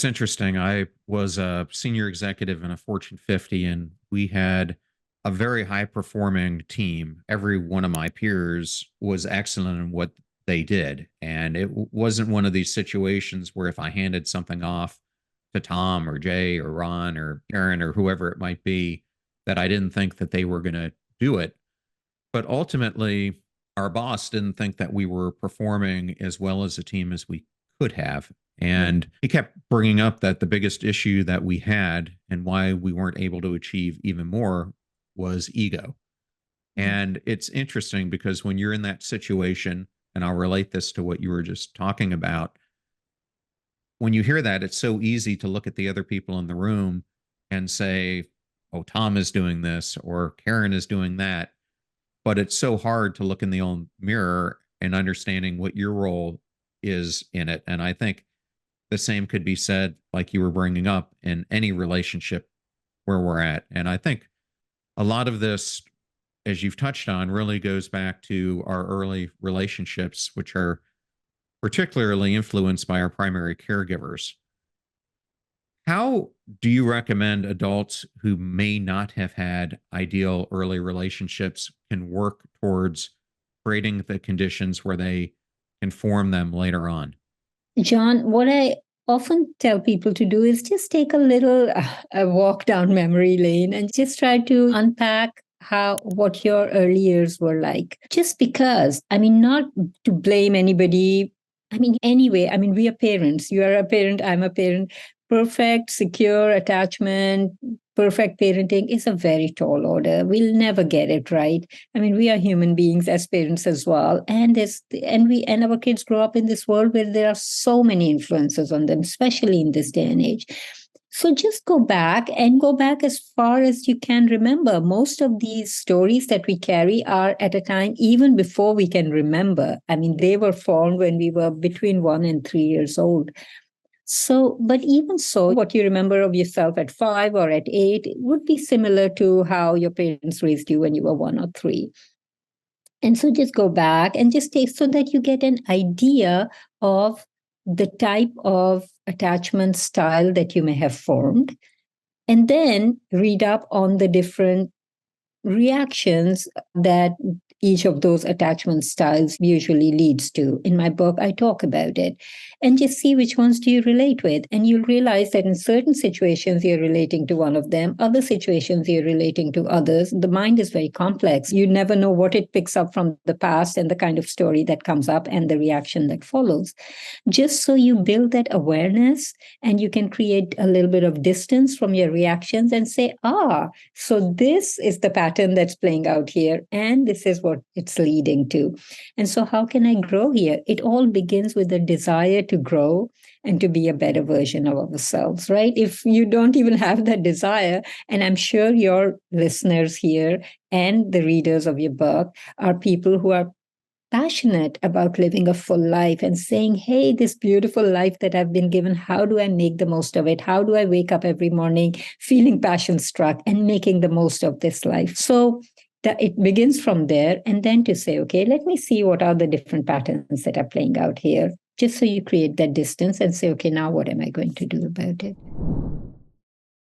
It's interesting. I was a senior executive in a Fortune 50, and we had a very high performing team. Every one of my peers was excellent in what they did. And it wasn't one of these situations where if I handed something off to Tom or Jay or Ron or Aaron or whoever it might be, that I didn't think that they were going to do it. But ultimately, our boss didn't think that we were performing as well as a team as we could have. And he kept bringing up that the biggest issue that we had and why we weren't able to achieve even more was ego. And it's interesting because when you're in that situation, and I'll relate this to what you were just talking about, when you hear that, it's so easy to look at the other people in the room and say, oh, Tom is doing this or Karen is doing that. But it's so hard to look in the own mirror and understanding what your role is in it. And I think the same could be said, like you were bringing up, in any relationship where we're at. And I think a lot of this, as you've touched on, really goes back to our early relationships, which are particularly influenced by our primary caregivers. How do you recommend adults who may not have had ideal early relationships can work towards creating the conditions where they can form them later on? John, what I often tell people to do is just take a walk down memory lane and just try to unpack how what your early years were like. Just because, I mean, not to blame anybody. I mean, anyway, I mean, we are parents. You are a parent, I'm a parent. Perfect, secure attachment, perfect parenting is a very tall order. We'll never get it right. I mean, we are human beings as parents as well, and our kids grow up in this world where there are so many influences on them, especially in this day and age. So just go back as far as you can remember. Most of these stories that we carry are at a time even before we can remember. I mean, they were formed when we were between 1 and 3 years old. So, but even so, what you remember of yourself at 5 or at 8 would be similar to how your parents raised you when you were 1 or 3. And so just go back and just take so that you get an idea of the type of attachment style that you may have formed. And then read up on the different reactions that each of those attachment styles usually leads to. In my book, I talk about it. And just see which ones do you relate with. And you'll realize that in certain situations, you're relating to one of them. Other situations, you're relating to others. The mind is very complex. You never know what it picks up from the past and the kind of story that comes up and the reaction that follows. Just so you build that awareness and you can create a little bit of distance from your reactions and say, so this is the pattern that's playing out here. And this is what it's leading to. And so how can I grow here? It all begins with a desire to grow and to be a better version of ourselves, right? If you don't even have that desire, and I'm sure your listeners here and the readers of your book are people who are passionate about living a full life and saying, hey, this beautiful life that I've been given, how do I make the most of it? How do I wake up every morning feeling passion struck and making the most of this life? So that it begins from there. And then to say, okay, let me see what are the different patterns that are playing out here, just so you create that distance and say, okay, now what am I going to do about it?